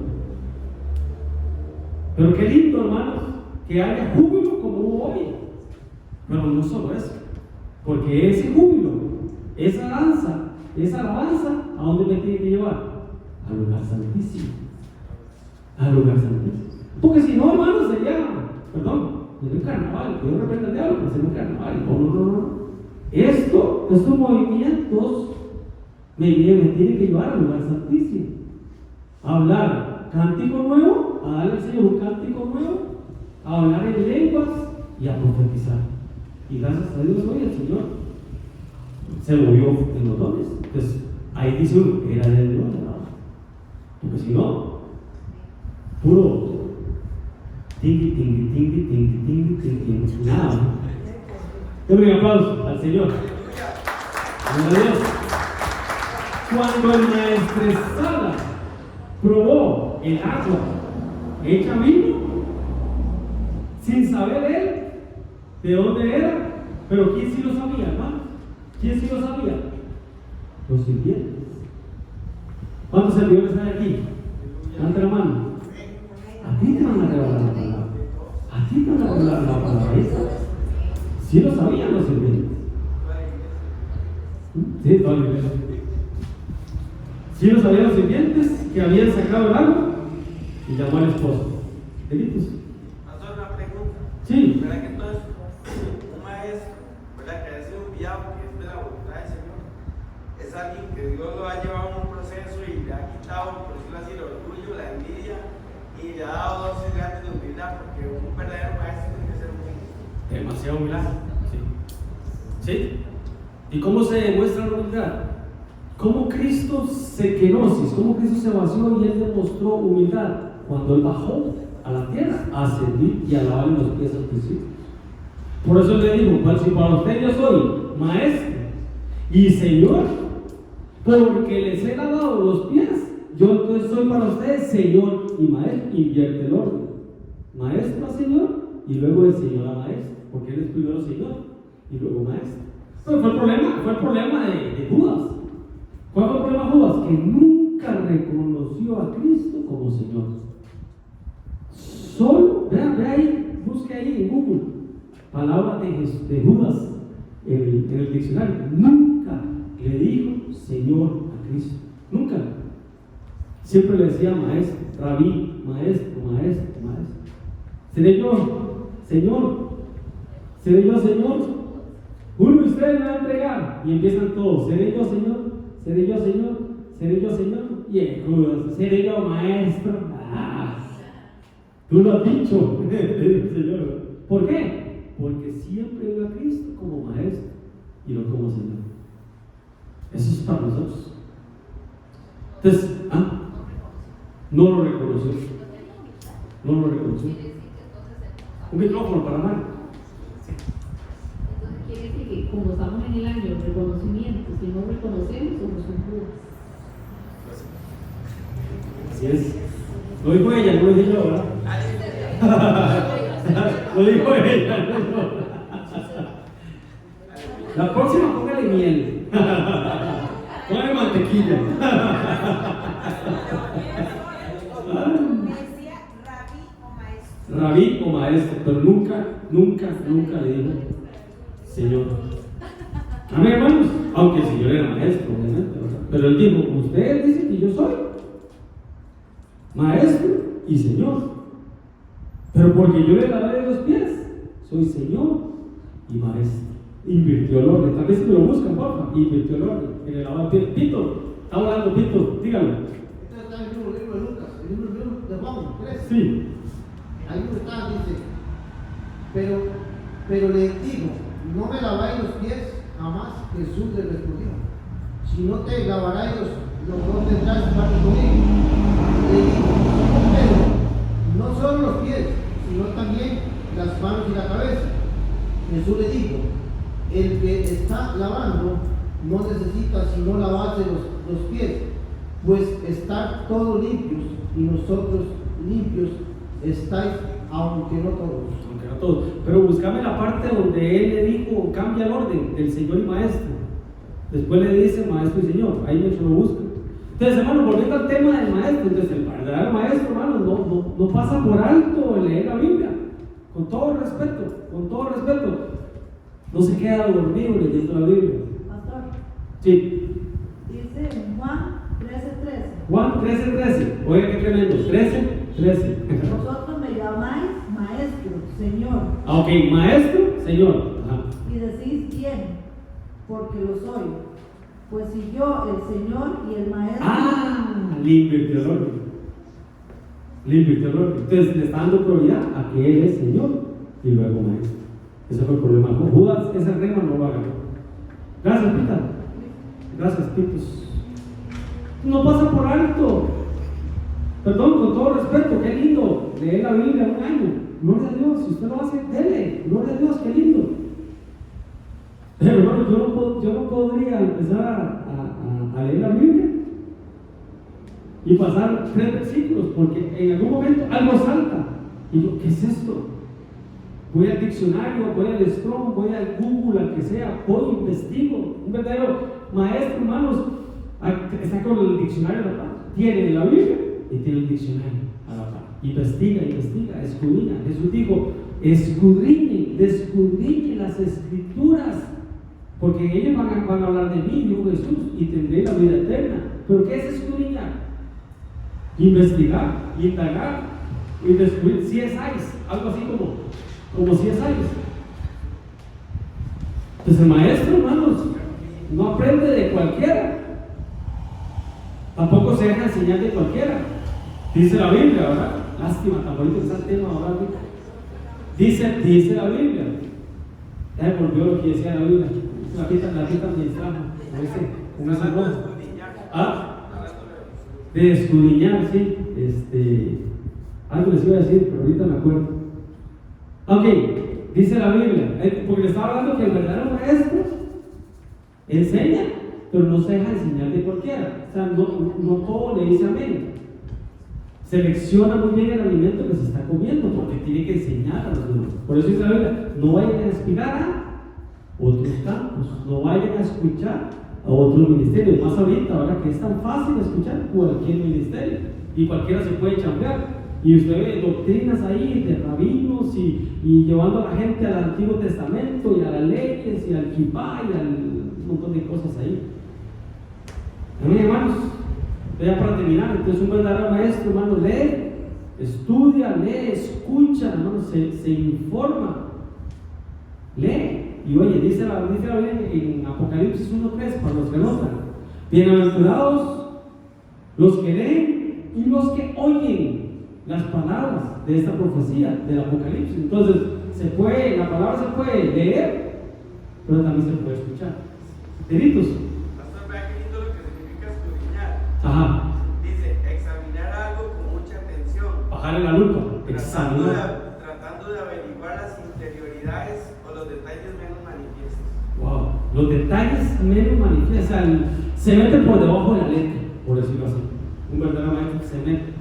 Speaker 1: Pero qué lindo, hermanos, que haya júbilo como hubo hoy. Pero no solo eso, porque ese júbilo, esa danza, esa alabanza, ¿a dónde me tiene que llevar? Al lugar santísimo. Al lugar santísimo. Porque si no, hermanos, sería un carnaval. Yo reprendo al diablo, pero sería un carnaval. No. Estos movimientos me tienen que llevar al lugar santísimo. A hablar cántico nuevo, a darle al Señor un cántico nuevo, a hablar en lenguas y a profetizar. Y gracias a Dios hoy el Señor se movió en los dones. Entonces, ahí dice uno, era de Dios, ¿no? Porque si no, puro tingui, nada. Denle un aplauso al Señor. Gloria a Dios. Cuando el maestresala probó el agua hecha vino, sin saber él de dónde era, pero ¿quién sí lo sabía, hermano? ¿Quién sí lo sabía? Los sirvientes. ¿Cuántos servidores hay aquí? Levanta la mano. A ti te van a revelar revelar la palabra. A ti te van a revelar la palabra. Sí lo sabían los sirvientes. Sí, toda la iglesia. Sí lo sabían los sirvientes que habían sacado el agua y llamó al esposo. ¿Delitos?
Speaker 6: Hacer una pregunta.
Speaker 1: Sí.
Speaker 6: ¿Verdad que entonces un maestro, ¿verdad? Que ha sido enviado, que es de la voluntad del Señor, es alguien que Dios lo ha llevado en un proceso y le ha quitado, por decirlo así, el orgullo, la envidia y le ha dado dosis grandes de humildad? Porque un verdadero maestro tiene que ser humilde.
Speaker 1: Demasiado humildad. Sí. ¿Sí? ¿Y cómo se demuestra la humildad? ¿Cómo Cristo se kenosis? ¿Cómo Cristo se vació y Él demostró humildad? Cuando Él bajó a la tierra a servir y a lavarle los pies a los discípulos. Por eso le digo, si para usted yo soy maestro y Señor, porque les he lavado los pies, yo entonces soy para ustedes Señor y maestro. Invierte el orden. Maestro a Señor y luego de Señor a maestro, porque Él es primero Señor y luego maestro. Pero fue el problema de Judas. ¿Cuál fue el problema de Judas? Que nunca reconoció a Cristo como Señor. Solo, vea ahí, busque ahí en Google, palabra de Judas en el diccionario. Nunca le dijo Señor a Cristo. Nunca. Siempre le decía maestro, rabí, maestro. ¿Seré yo, Señor? ¿Seré yo, Señor? Uno de ustedes me va a entregar. Y empiezan todos. ¿Seré yo, Señor? ¿Seré yo, Señor? ¿Seré yo, Señor? Y el Judas, ¿seré yo, maestro? Tú lo has dicho, Señor. ¿Por qué? Porque siempre vio a Cristo como maestro y no como Señor. Eso es para nosotros. Entonces, no lo reconoció. No lo reconoció. Un micrófono para Mario.
Speaker 7: Entonces quiere decir que como estamos en el año de reconocimiento, si no reconocemos, somos un Judas.
Speaker 1: Así es. Lo dijo ella, no lo dije yo, ¿verdad? Lo dijo ella, no yo. La próxima póngale miel. Póngale mantequilla.
Speaker 2: Decía rabí o maestro.
Speaker 1: Rabí o maestro, pero nunca le dijo Señor. Amén, hermanos. Aunque el Señor era maestro, obviamente, ¿verdad? Pero él dijo, ustedes dicen que yo soy maestro y Señor. Pero porque yo le lavé los pies, soy Señor y maestro. Invirtió el orden. Tal vez si me lo buscan, porfa. Invirtió el orden. En el lavado de pies. Pito, está hablando, Pito, dígalo.
Speaker 3: Esto está en el mismo libro de Lucas, el libro de Juan 3.
Speaker 1: Sí.
Speaker 3: Ahí está, dice, pero le digo, no me laváis los pies. Jamás Jesús le respondió, si no te lavaráis no tendrás parte conmigo. Le dijo, pero no solo los pies, sino también las manos y la cabeza. Jesús le dijo, el que está lavando no necesita sino lavarse los pies, pues están todos limpios y nosotros limpios estáis, aunque no todos.
Speaker 1: Aunque no todos. Pero buscame la parte donde él le dijo, cambia el orden del Señor y Maestro. Después le dice Maestro y Señor. Ahí me lo busca. Entonces, hermano, volviendo al tema del maestro, entonces el verdadero maestro, hermano, no pasa por alto el leer la Biblia. Con todo respeto. No se queda dormido leyendo la Biblia.
Speaker 5: Pastor,
Speaker 1: Sí.
Speaker 5: dice en Juan 13:13.
Speaker 1: Juan 13:13. Oiga qué tremendo. 13:13.
Speaker 5: Vosotros me llamáis maestro, Señor,
Speaker 1: Ok, maestro, Señor. Ajá.
Speaker 5: y decís bien, porque lo soy. Pues si yo, el Señor y el maestro.
Speaker 1: Le invirtió el orden. Entonces le está dando prioridad a que Él es Señor y luego maestro. Ese fue el problema. Con Judas, ese rema no va a ganar. Gracias, Pita. Gracias, Pitos. No pasa por alto. Perdón, con todo respeto, qué lindo leer la Biblia un año. Gloria a Dios, si usted lo hace, dele. Gloria a Dios, qué lindo. Pero hermano, yo no podría empezar a leer la Biblia y pasar 3 versículos, porque en algún momento algo salta. Y yo, ¿qué es esto? Voy al diccionario, voy al Strong, voy al Google, al que sea, voy, investigo. Un verdadero maestro, hermanos, está con el diccionario a la par. Tiene la Biblia y tiene el diccionario a la par. investiga, escudriña. Jesús dijo, descudriñen las escrituras, porque en ellas van a hablar de mí, dijo Jesús, y tendré la vida eterna. ¿Pero qué es escudriñar? Investigar, indagar y descubrir. CSIs, algo así como CSIs. Pues el maestro, hermanos, no aprende de cualquiera, tampoco se deja enseñar de cualquiera. Dice la Biblia, ¿verdad? Lástima, tan bonito está el tema ahora. Dice la Biblia. Ya me volvió lo que decía la Biblia. La pita administrada con ese rojo. De escudriñar, sí. Algo les iba a decir, pero ahorita me acuerdo. Ok, dice la Biblia, porque le estaba hablando que el verdadero maestro enseña, pero no se deja enseñar de cualquiera. O sea, no todo le dice amén. Selecciona muy bien el alimento que se está comiendo, porque tiene que enseñar a los demás. Por eso dice la Biblia, no vayan a espigar a otros campos, no vayan a escuchar a otros ministerios. Más ahorita, ahora que es tan fácil escuchar cualquier ministerio y cualquiera se puede chambear. Y usted ve doctrinas ahí de rabinos y llevando a la gente al Antiguo Testamento y a las leyes y al kipá y un montón de cosas ahí. Amén, hermanos. Ya para terminar, entonces un verdadero maestro, hermano, lee, estudia, lee, escucha, hermano, se informa, lee. Y oye, dice la Biblia en Apocalipsis 1:3, para los que notan: bienaventurados los que leen y los que oyen las palabras de esta profecía del Apocalipsis. Entonces, la palabra se puede leer, pero también se puede escuchar. Delitos.
Speaker 6: Pastor, vea qué lindo lo que significa escudriñar.
Speaker 1: Ajá.
Speaker 6: Dice, examinar algo con mucha atención.
Speaker 1: Bajarle la lupa, examinar.
Speaker 6: Tratando de averiguar las interioridades o los detalles menos manifiestos.
Speaker 1: Wow, los detalles menos manifiestos, o sea, se mete por debajo de la letra, por decirlo así. Un verdadero maestro se mete.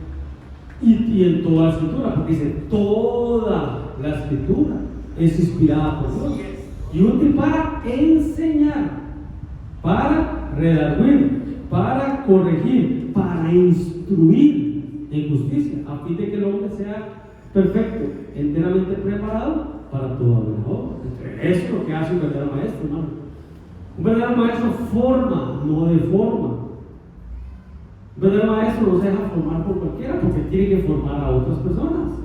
Speaker 1: Y en toda la escritura, porque dice, toda la escritura es inspirada por Dios y útil para enseñar, para redarguir, para corregir, para instruir en justicia, a fin de que el hombre sea perfecto, enteramente preparado para toda buena obra. Eso es lo que hace un verdadero maestro, hermano. Un verdadero maestro forma, no deforma. Un verdadero maestro no se deja formar por cualquiera, porque tiene que formar a otras personas.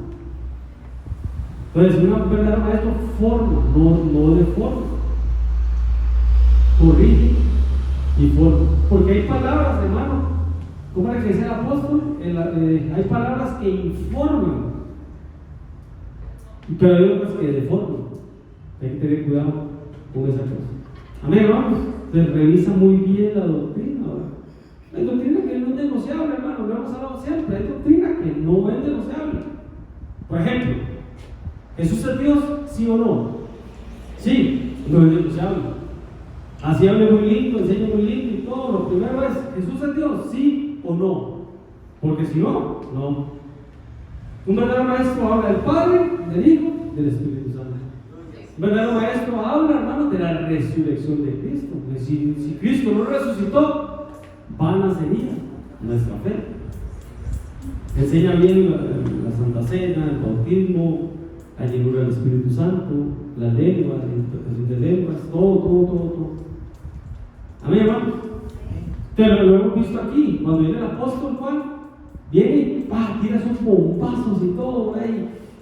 Speaker 1: Entonces, un verdadero maestro forma, no deforma. Corrige y forma. Porque hay palabras, hermano, ¿cómo era que dice el apóstol? Hay palabras que informan, pero hay otras que deforman. Hay que tener cuidado con esa cosa. Amén, hermanos. Se revisa muy bien la doctrina. Hay doctrina que no es negociable, hermano, lo hemos hablado siempre. Hay doctrina que no es negociable. Por ejemplo, ¿Jesús es Dios? ¿Sí o no? Sí, no es negociable. Así habla muy lindo, enseña muy lindo y todo. Lo primero es, ¿Jesús es Dios? ¿Sí o no? Porque si no, no. Un verdadero maestro habla del Padre, del Hijo, del Espíritu Santo. Un verdadero maestro habla, hermano, de la resurrección de Cristo. Si Cristo no resucitó, vana sería nuestra fe. Enseña bien la Santa Cena, el bautismo, la llenura del Espíritu Santo, la lengua, la interpretación de lenguas, todo. Amén, hermanos. Pero lo hemos visto aquí, cuando viene el apóstol Juan, viene y tira sus bombazos y todo,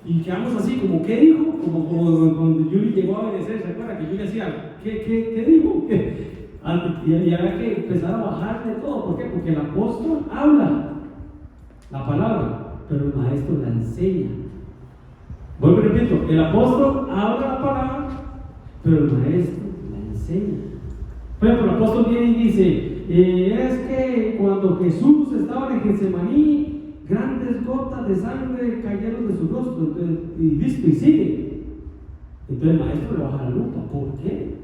Speaker 1: y quedamos así, como ¿qué dijo? Como cuando Yuri llegó a Benecer, ¿se acuerda? Que Yuri decía, ¿qué dijo? Y había que empezar a bajar de todo. ¿Por qué? Porque el apóstol habla la palabra, pero el maestro la enseña. Vuelvo y repito, el apóstol habla la palabra, pero el maestro la enseña. Por ejemplo, el apóstol viene y dice, es que cuando Jesús estaba en Getsemaní, grandes gotas de sangre cayeron de su rostro. Entonces, y listo, y sigue. Entonces el maestro le baja la lupa. ¿Por qué?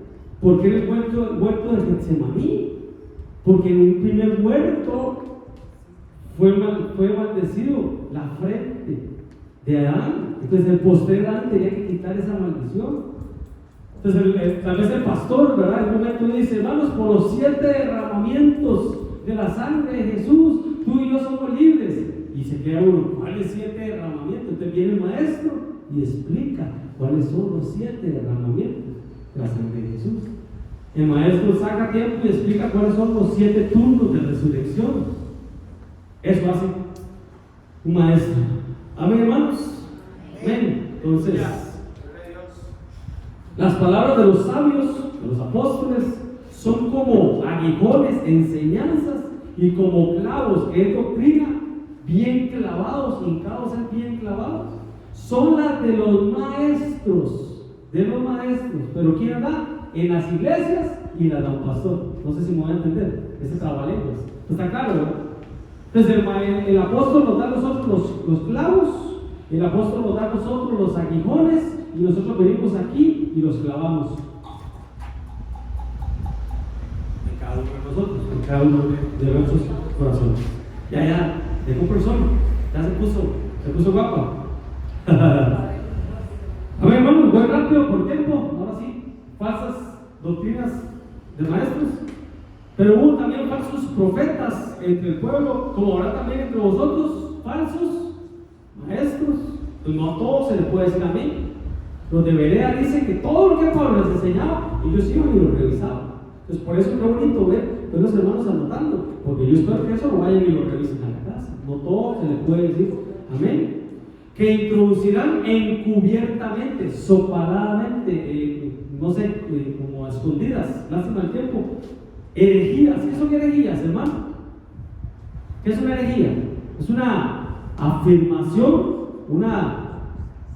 Speaker 1: Porque en el huerto de Getsemaní, porque en un primer huerto fue maldecido la frente de Adán. Entonces el postrer Adán tenía que quitar esa maldición. Entonces tal vez el pastor, ¿verdad? En un momento dice, hermanos, por los 7 derramamientos de la sangre de Jesús, tú y yo somos libres. y se queda uno, ¿cuáles 7 derramamientos? Entonces viene el maestro y explica cuáles son los 7 derramamientos de la sangre de Jesús. El maestro saca tiempo y explica cuáles son los 7 turnos de resurrección. Eso hace un maestro. Amén, hermanos. Amén. Entonces, las palabras de los sabios, de los apóstoles, son como aguijones, enseñanzas, y como clavos, que es doctrina, bien clavados, hincados en bien clavados. Son las de los maestros, pero ¿quién da? En las iglesias y las da un pastor. No sé si me voy a entender, ese trabalenguas. ¿Está claro, verdad? Entonces el apóstol nos da a nosotros los clavos, el apóstol nos da a nosotros los aguijones, y nosotros venimos aquí y los clavamos en cada uno de nosotros, en cada uno de nuestros corazones. Ya, dejó persona, ya se puso guapa. A ver, hermanos, voy rápido por tiempo. Ahora sí, falsas doctrinas de maestros. Pero hubo también falsos profetas entre el pueblo, como ahora también entre vosotros, falsos maestros. Pues no a todos se les puede decir amén. Los de Berea dicen que todo lo que Pablo les enseñaba, ellos iban y lo revisaban. Entonces, por eso es bonito ver los hermanos anotando, porque yo espero que eso lo vayan y lo revisen a la casa. No todo se les puede decir amén. Que introducirán encubiertamente, soparadamente, no sé, como a escondidas, lástima el tiempo, herejías. ¿Qué son herejías, hermano? ¿Qué es una herejía? Es una afirmación, una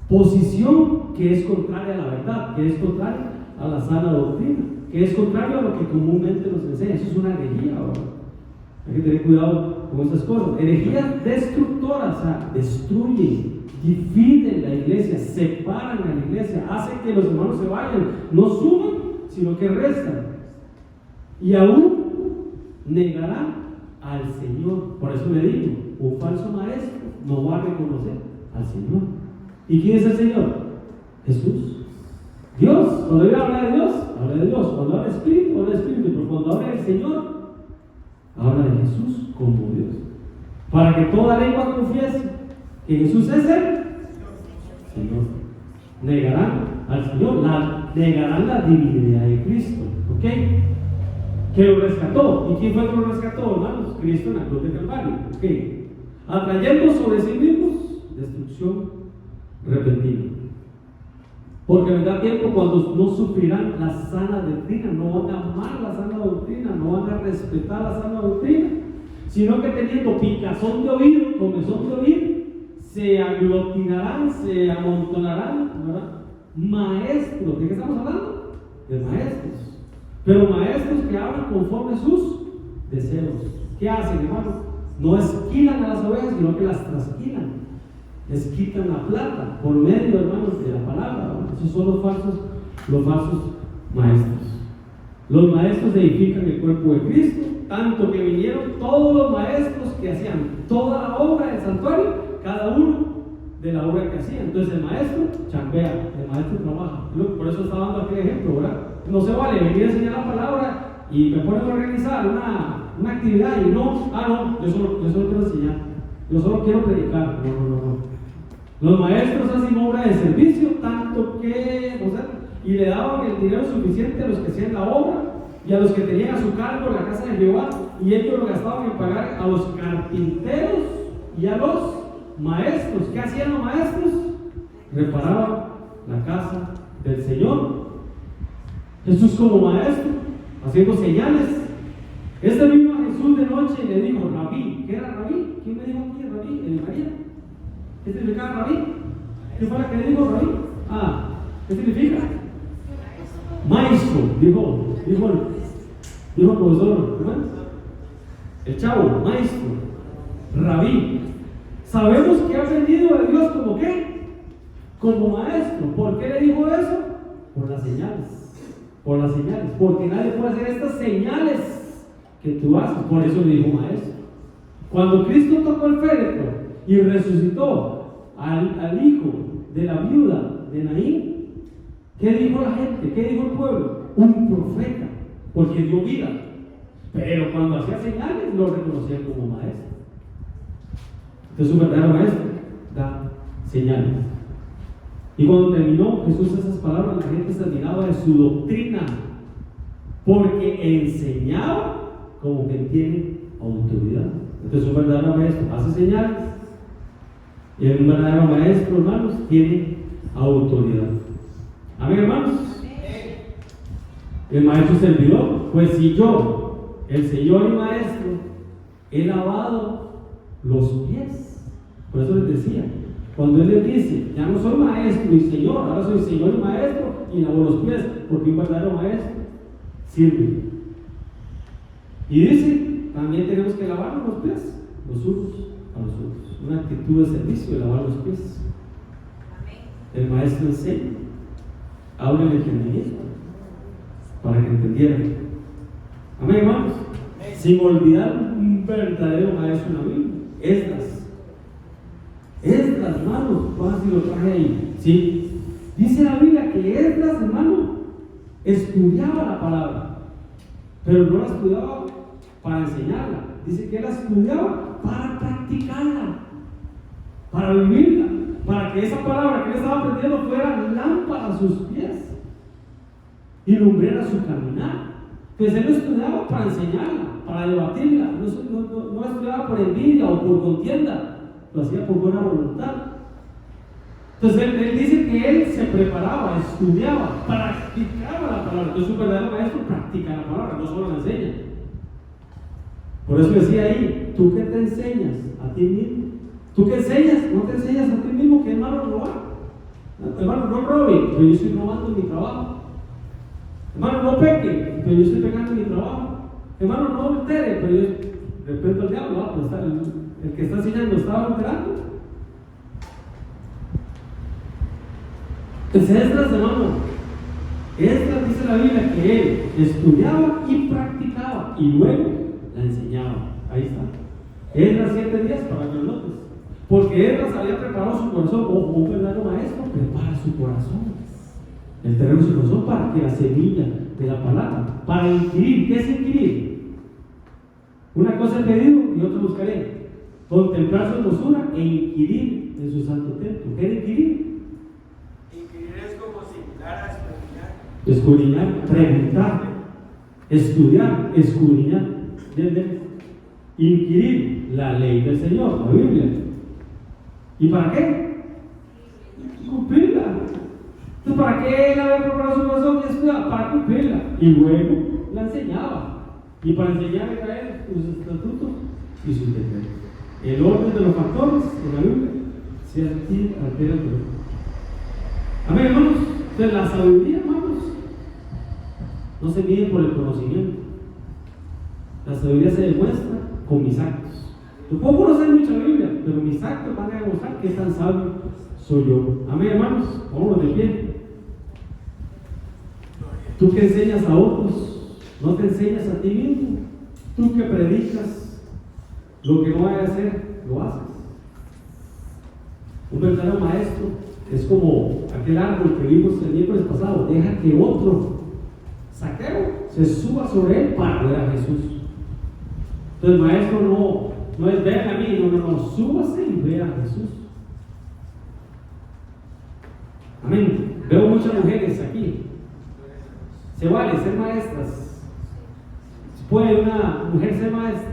Speaker 1: posición que es contraria a la verdad, que es contraria a la sana doctrina, que es contrario a lo que comúnmente nos enseña. Eso es una herejía, ¿verdad? Hay que tener cuidado con esas cosas. Herejías destructoras, o sea, destruyen, dividen la iglesia, separan a la iglesia, hacen que los hermanos se vayan, no suman, sino que restan. Y aún negarán al Señor. Por eso le digo, un falso maestro no va a reconocer al Señor. ¿Y quién es el Señor? Jesús. Dios. Cuando yo habla de Dios, habla de Dios. Cuando habla de Espíritu, habla de Espíritu. Pero cuando habla del Señor, habla de Jesús como Dios. Para que toda lengua confiese que Jesús es el Señor. Negarán al Señor, negarán la divinidad de Cristo. ¿Ok? Que lo rescató. ¿Y quién fue que lo rescató, hermanos? Cristo en la cruz de Calvario. ¿Ok? Atrayendo sobre sí mismos destrucción repentina. Porque vendrá tiempo cuando no sufrirán la sana doctrina, no van a amar la sana doctrina, no van a respetar la sana doctrina, sino que teniendo picazón de oír, comezón de oír, se aglutinarán, se amontonarán, ¿verdad? Maestros. ¿De qué estamos hablando? De maestros. Pero maestros que hablan conforme a sus deseos. ¿Qué hacen, hermanos? No esquilan a las ovejas, sino que las trasquilan. Les quitan la plata por medio, hermanos, de la palabra, ¿verdad? Esos son los falsos maestros. Los maestros edifican el cuerpo de Cristo, tanto que vinieron todos los maestros que hacían toda la obra del santuario, cada uno de la obra que hacían. Entonces el maestro chambea, el maestro trabaja. Por eso estaba dando aquel ejemplo, ¿verdad? No se vale venir a enseñar la palabra y me ponen a organizar una actividad y no, yo solo quiero enseñar, yo solo quiero predicar. No. Los maestros hacen obra de servicio, tanto que, y le daban el dinero suficiente a los que hacían la obra y a los que tenían a su cargo la casa de Jehová, y ellos lo gastaban en pagar a los carpinteros y a los maestros. ¿Qué hacían los maestros? Reparaban la casa del Señor. Jesús como maestro, haciendo señales. Este mismo Jesús de noche le dijo, Rabí. ¿Qué era Rabí? ¿Quién me dijo aquí Rabí? ¿El María? ¿Qué significa Rabí? ¿Qué fue la que le dijo Rabí? ¿Qué significa? Maestro, dijo el profesor, ¿verdad? El chavo, maestro, Rabí. Sabemos que ha venido de Dios como ¿qué? Como maestro. ¿Por qué le dijo eso? Por las señales. Porque nadie puede hacer estas señales que tú haces. Por eso le dijo maestro. Cuando Cristo tocó el féretro y resucitó al hijo de la viuda de Naín, ¿qué dijo la gente? ¿Qué dijo el pueblo? Un profeta, porque dio vida. Pero cuando hacía señales lo reconocían como maestro. Entonces un verdadero maestro da señales. Y cuando terminó Jesús esas palabras, la gente se admiraba de su doctrina, porque enseñaba como que tiene autoridad. Entonces un verdadero maestro hace señales, y un verdadero maestro, hermanos, tiene autoridad. Amén, hermanos. El maestro servidor, pues si yo, el Señor y maestro, he lavado los pies. Por eso les decía, cuando Él les dice, ya no soy maestro y Señor, ahora soy Señor y maestro, y lavo los pies, porque un verdadero maestro sirve. Y dice, también tenemos que lavar los pies, los unos a los otros. Una actitud de servicio, de lavar los pies. El maestro enseña, abre el entendimiento para que entendieran. Amén, hermanos. Sin olvidar un verdadero maestro en la Biblia, Esdras, hermanos, si lo traje ahí. ¿Sí? Dice la Biblia que Esdras, hermano, estudiaba la palabra, pero no la estudiaba para enseñarla. Dice que él la estudiaba para practicarla, para vivirla, para que esa palabra que él estaba aprendiendo fuera lámpara a sus pies y lumbrera su caminar. Entonces él lo estudiaba para enseñarla, para debatirla, no la estudiaba por envidia o por contienda, lo hacía por buena voluntad. Entonces él dice que él se preparaba, estudiaba, practicaba la palabra. Entonces un verdadero maestro practica la palabra, no solo la enseña. Por eso decía ahí, ¿tú qué te enseñas a ti mismo? ¿Tú qué enseñas? No te enseñas a ti mismo que es malo robar. Hermano, no robe, pero yo estoy robando en mi trabajo. Hermano, no peque, pero yo estoy pecando en mi trabajo. Hermano, no altere, pero yo respeto al diablo, pues el que está enseñando estaba alterando. Entonces Esdras, hermano, Esdras dice la Biblia que él estudiaba y practicaba y luego la enseñaba. Ahí está. Esdras 7 días para que lo notes. Porque Esdras había preparado su corazón. Ojo, un verdadero maestro prepara su corazón. El terreno de su corazón para que la semilla de la palabra, para inquirir. ¿Qué es inquirir? Una cosa he pedido y otra buscaré. Contemplar su hermosura e inquirir en su santo templo. ¿Qué es inquirir?
Speaker 6: Inquirir es como similar a escudriñar.
Speaker 1: Escudriñar, preguntar, estudiar, escudriñar. ¿Entiendes? Inquirir la ley del Señor, la Biblia. ¿Y para qué? Cumplirla. Entonces, ¿para qué él había preparado su corazón y estudiaba? Para cumplirla. Y luego la enseñaba. Y para enseñarle a él sus estatutos y sus decretos. El orden de los factores en la Biblia se altera todo. Amén, hermanos. Entonces, la sabiduría, hermanos, no se mide por el conocimiento. La sabiduría se demuestra con mis actos. Yo puedo conocer mucha Biblia, pero mis actos van a demostrar que tan sabio soy yo. Amén, hermanos. Vámonos de pie. Tú que enseñas a otros, no te enseñas a ti mismo. Tú que predicas, lo que no vayas a hacer, lo haces. Un verdadero maestro es como aquel árbol que vimos el miércoles pasado. Deja que otro Zaqueo se suba sobre él para ver a Jesús. Entonces el maestro no es ver a mí, no, súbase y ve a Jesús. Amén. Veo muchas mujeres aquí. Se vale ser maestras. ¿Puede una mujer ser maestra?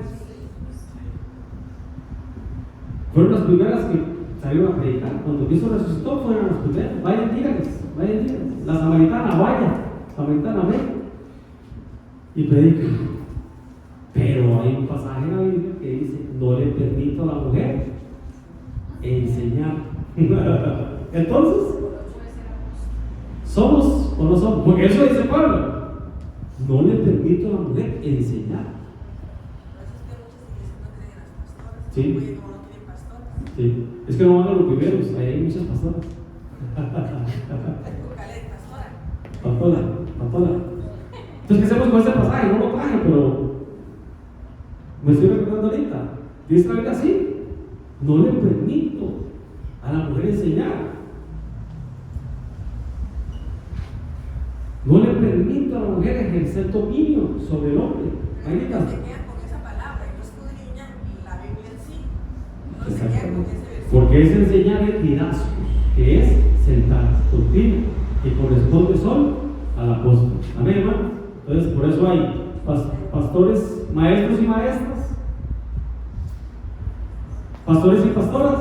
Speaker 1: Fueron las primeras que salieron a predicar. Cuando Cristo resucitó, fueron las primeras. Vayan, díganles. La samaritana, vaya. Samaritana, ven. Y predican. Pero hay un pasaje en la Biblia que dice: no le permito a la mujer enseñar. Entonces, ¿somos o no somos? Porque eso dice Pablo. No le permito a la mujer enseñar. Sí. Sí. Es que no van a los primeros, ahí hay muchas pastoras. Pastora. Entonces, ¿qué hacemos con ese pasaje? No lo traje, pero me estoy recordando ahorita. Dice la Biblia así: no le permito a la mujer enseñar. No le permito a la mujer ejercer dominio sobre el hombre.
Speaker 2: Ahí se quedan con esa palabra y no escudriñan la Biblia en sí. No se quedan con
Speaker 1: Lo que es enseñar es didascos, que es sentar, doctrina, que corresponde solo al apóstol. Amén, hermano. Entonces, por eso hay pastores, maestros y maestras, pastores y pastoras,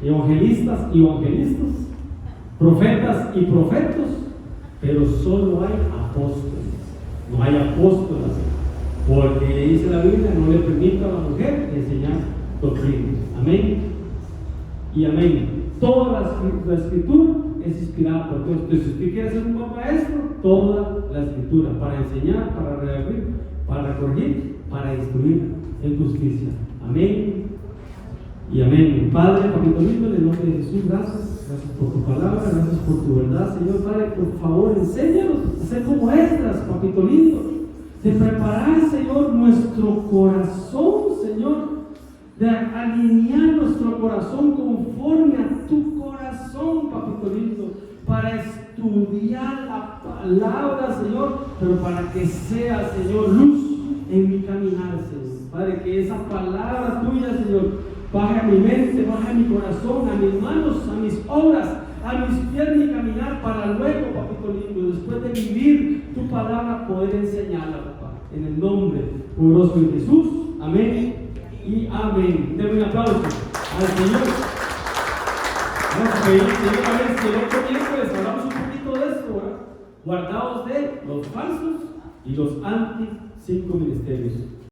Speaker 1: evangelistas y evangelistas, profetas y profetos, pero solo hay apóstoles, no hay apóstolas, porque dice la Biblia, no le permite a la mujer enseñar doctrina. Amén y amén. Toda la escritura es inspirada por Dios. Entonces, si usted quiere ser un buen maestro, toda la escritura, para enseñar, para redarguir, para corregir, para instruir en justicia. Amén y amén. Padre, papito lindo, en el nombre de Jesús, gracias por tu palabra, gracias por tu verdad, Señor. Padre, por favor, enséñanos a ser como estas, papito lindo, de preparar, Señor, nuestro corazón, Señor, de alinear nuestro corazón conforme a tu corazón, papito lindo, para estudiar la palabra, Señor, pero para que sea, Señor, luz en mi caminar, Señor. Padre, que esa palabra tuya, Señor, baje a mi mente, baje a mi corazón, a mis manos, a mis obras, a mis pies, mi caminar, para luego, papito lindo, después de vivir tu palabra, poder enseñarla, papá. En el nombre poderoso de Jesús, amén y amén. Denme un aplauso al Señor. Vamos a pedir, Señor, a ver si el otro miércoles hablamos un poquito de esto, ¿verdad? Guardaos de los falsos y los anti-5 ministerios.